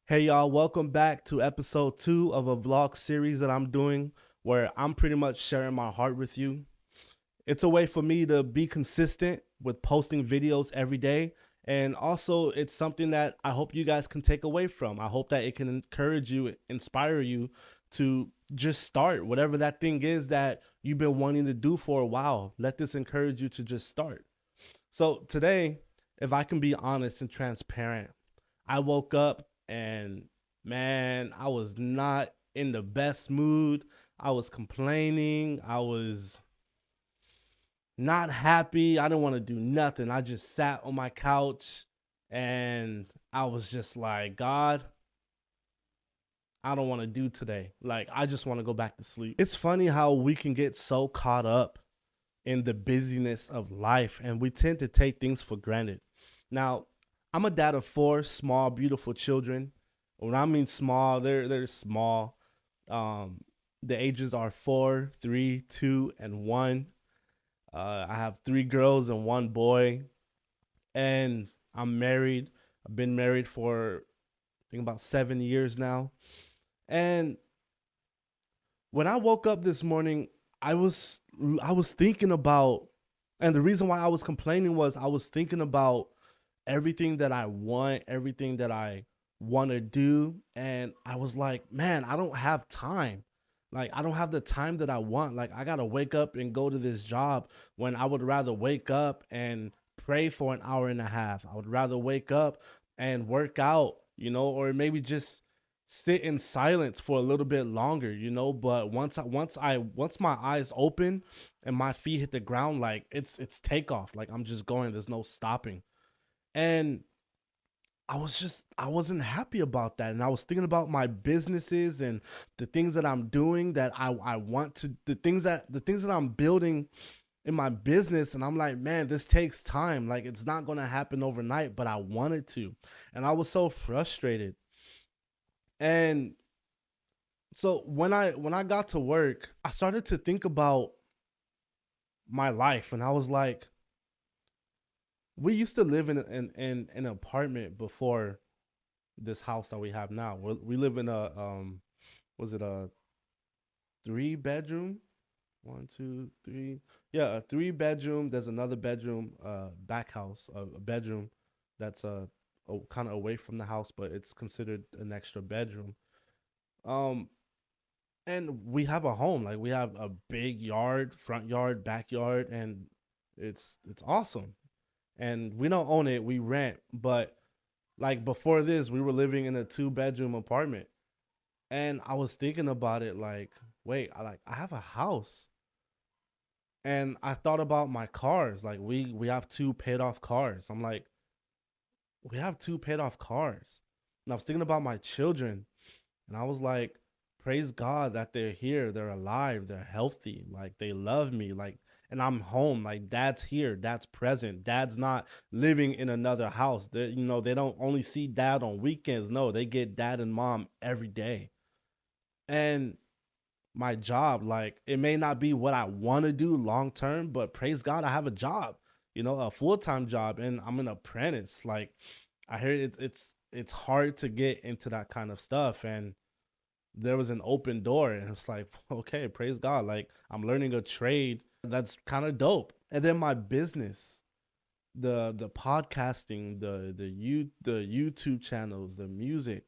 Hey y'all, welcome back to episode 2 of a vlog series that I'm doing where I'm pretty much sharing my heart with you. It's a way for me to be consistent with posting videos every day. And also, it's something that I hope you guys can take away from. I hope that it can encourage you, inspire you to just start whatever that thing is that you've been wanting to do for a while. Let this encourage you to just start. So, today, if I can be honest and transparent, I woke up and man, I was not in the best mood. I was complaining. I was not happy. I didn't want to do nothing. I just sat on my couch and I was just like, God, I don't want to do today. Like, I just want to go back to sleep. It's funny how we can get so caught up in the busyness of life and we tend to take things for granted. Now, I'm a dad of four small, beautiful children. When I mean small, they're small. Um, the ages are 4, 3, 2, and 1. I have 3 girls and 1 boy, and I'm married. I've been married for I think about 7 years now. And when I woke up this morning, I was I was thinking about, and the reason why I was complaining was I was thinking about everything that I want, everything that I want to do, and I was like, man, I don't have time. Like I don't have the time that I want. Like I got to wake up and go to this job when I would rather wake up and pray for an hour and a half. I would rather wake up and work out, or maybe just sit in silence for a little bit longer, but once my eyes open and my feet hit the ground, like it's takeoff. Like I'm just going, there's no stopping. And I wasn't happy about that. And I was thinking about my businesses and the things that I'm doing that I want to, the things that I'm building in my business. And I'm like, man, this takes time. Like it's not gonna happen overnight, but I wanted to. And I was so frustrated. And so when I got to work, I started to think about my life and I was like, we used to live in an apartment before this house that we have now. We live in a was it a 3 bedroom? One, two, three. Yeah, a 3 bedroom. There's another bedroom, back house, a bedroom that's kind of away from the house, but it's considered an extra bedroom. Um, and we have a home. Like we have a big yard, front yard, backyard, and it's awesome. And we don't own it; we rent. But like before this, we were living in a 2 bedroom apartment. And I was thinking about it like, wait, I have a house. And I thought about my cars. Like we have 2 paid off cars. I'm like, we have 2 paid off cars. And I was thinking about my children and I was like, praise God that they're here, they're alive, they're healthy, like they love me, like and I'm home, like dad's here, dad's present, dad's not living in another house. They don't only see dad on weekends. No, they get dad and mom every day. And my job, like it may not be what I want to do long term, but praise God, I have a job, a full time job, and I'm an apprentice. Like I heard it's hard to get into that kind of stuff, and there was an open door, and it's like okay, praise God, like I'm learning a trade that's kind of dope. And then my business, the podcasting, the YouTube channels, the music.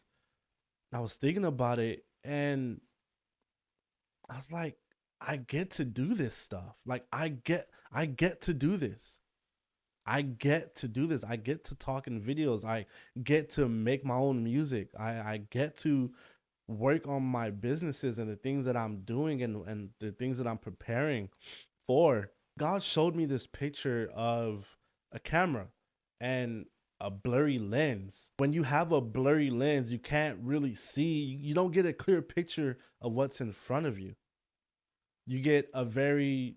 I was thinking about it, and I was like, I get to do this stuff. Like I get to do this. I get to do this. I get to talk in videos. I get to make my own music. I get to work on my businesses and the things that I'm doing and the things that I'm preparing for. God showed me this picture of a camera and a blurry lens. When you have a blurry lens, you can't really see, you don't get a clear picture of what's in front of you. You get a very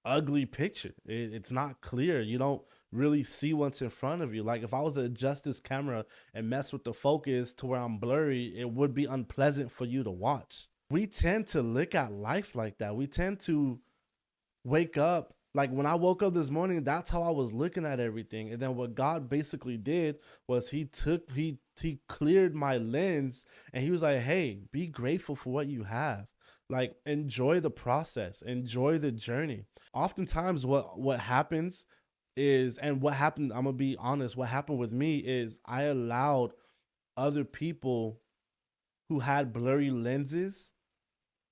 ugly picture. It's not clear. You don't really see what's in front of you. Like if I was to adjust this camera and mess with the focus to where I'm blurry, it would be unpleasant for you to watch. We tend to look at life like that. We tend to wake up Like when I woke up this morning, that's how I was looking at everything. And then what God basically did was he cleared my lens, and he was like, "Hey, be grateful for what you have. Like enjoy the process, enjoy the journey." Oftentimes what happens is, and what happened, I'm going to be honest, what happened with me is I allowed other people who had blurry lenses.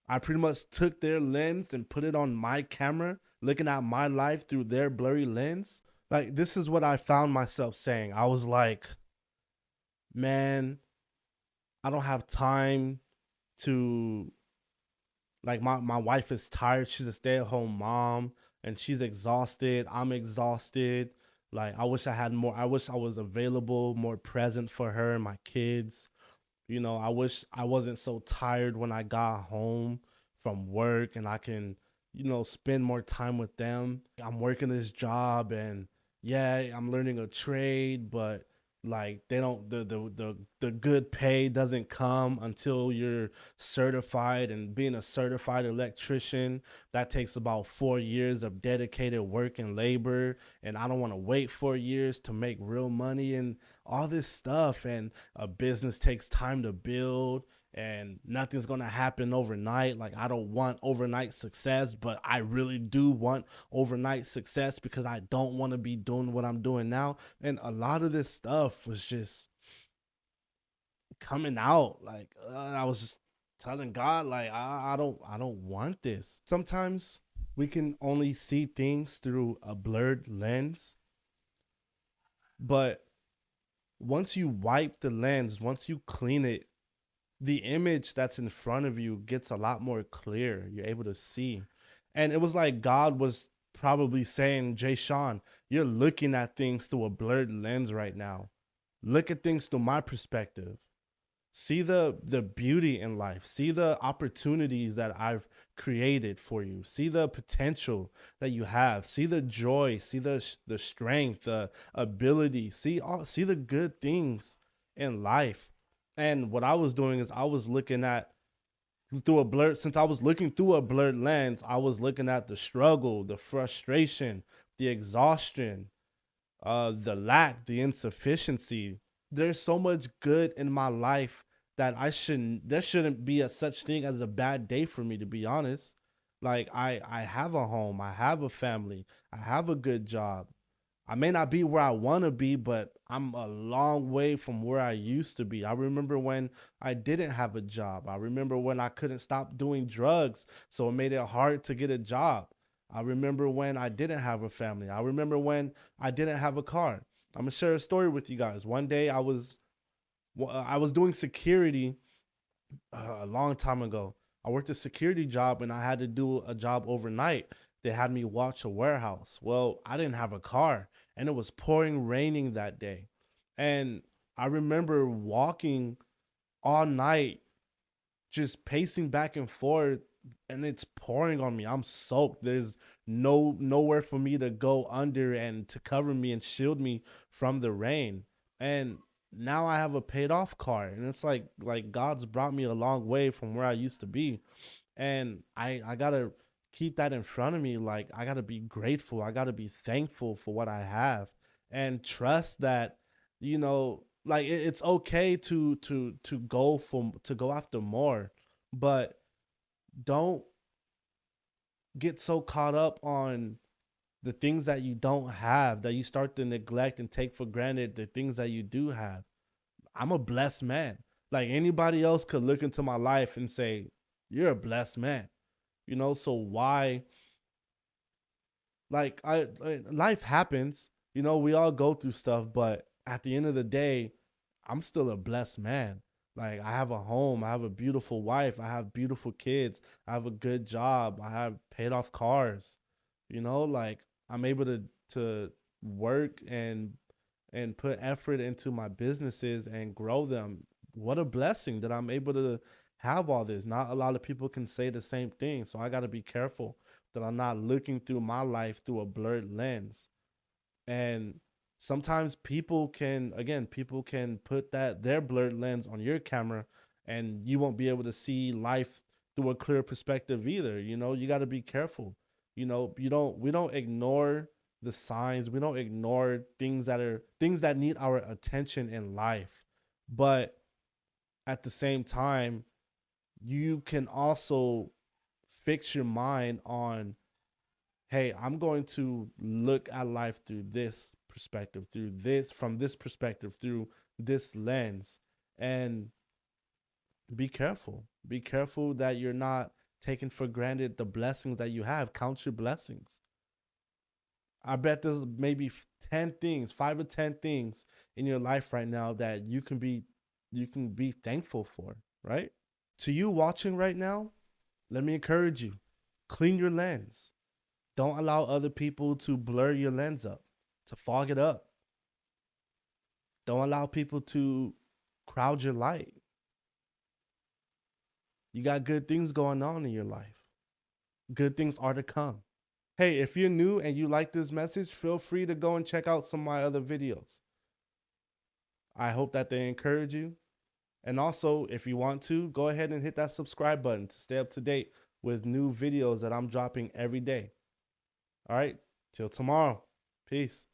I pretty much took their lens and put it on my camera, looking at my life through their blurry lens. Like, this is what I found myself saying. I was like, man, I don't have time to, like, my wife is tired. She's a stay at home mom and she's exhausted. I'm exhausted. Like, I wish I had more. I wish I was available, more present for her and my kids. You know, I wish I wasn't so tired when I got home from work and I can, spend more time with them. I'm working this job, and yeah, I'm learning a trade, but like they don't the good pay doesn't come until you're certified, and being a certified electrician, that takes about 4 years of dedicated work and labor, and I don't want to wait 4 years to make real money and all this stuff. And a business takes time to build, and nothing's going to happen overnight. Like, I don't want overnight success, but I really do want overnight success because I don't want to be doing what I'm doing now. And a lot of this stuff was just coming out. Like, I was just telling God, like, I don't want this. Sometimes we can only see things through a blurred lens, but once you wipe the lens, once you clean it, the image that's in front of you gets a lot more clear. You're able to see. And it was like God was probably saying, Jay Sean, you're looking at things through a blurred lens right now. Look at things through my perspective. See the beauty in life. See the opportunities that I've created for you. See the potential that you have. See the joy. See the strength, the ability. See the good things in life. And what I was doing is I was looking at through a blurred since I was looking through a blurred lens, I was looking at the struggle, the frustration, the exhaustion, the lack, the insufficiency. There's so much good in my life that there shouldn't be a such thing as a bad day for me, to be honest. Like, I have a home, I have a family, I have a good job. I may not be where I want to be, but I'm a long way from where I used to be. I remember when I didn't have a job. I remember when I couldn't stop doing drugs, so it made it hard to get a job. I remember when I didn't have a family. I remember when I didn't have a car. I'm gonna share a story with you guys. One day I was doing security a long time ago. I worked a security job and I had to do a job overnight. They had me watch a warehouse. Well, I didn't have a car and it was pouring raining that day. And I remember walking all night, just pacing back and forth, and it's pouring on me. I'm soaked. There's nowhere for me to go under and to cover me and shield me from the rain. And now I have a paid off car, and it's like God's brought me a long way from where I used to be. And I got to keep that in front of me. Like, I got to be grateful. I got to be thankful for what I have, and trust that, like, it's okay to go after more, but don't get so caught up on the things that you don't have that you start to neglect and take for granted the things that you do have. I'm a blessed man. Like, anybody else could look into my life and say, you're a blessed man. So why, like, life happens, we all go through stuff, but at the end of the day, I'm still a blessed man. Like, I have a home, I have a beautiful wife, I have beautiful kids, I have a good job, I have paid off cars. Like, I'm able to work and put effort into my businesses and grow them. What a blessing that I'm able to have all this. Not a lot of people can say the same thing. So I got to be careful that I'm not looking through my life through a blurred lens. And sometimes people can put that their blurred lens on your camera, and you won't be able to see life through a clear perspective either. You got to be careful. We don't ignore the signs. We don't ignore things that need our attention in life. But at the same time, you can also fix your mind on, hey, I'm going to look at life through this perspective, from this perspective, through this lens. And be careful. Be careful that you're not taking for granted the blessings that you have. Count your blessings. I bet there's maybe 10 things, 5 or 10 things in your life right now that you can be thankful for, right? To you watching right now, let me encourage you. Clean your lens. Don't allow other people to blur your lens up, to fog it up. Don't allow people to crowd your light. You got good things going on in your life. Good things are to come. Hey, if you're new and you like this message, feel free to go and check out some of my other videos. I hope that they encourage you. And also, if you want to, go ahead and hit that subscribe button to stay up to date with new videos that I'm dropping every day. All right, till tomorrow. Peace.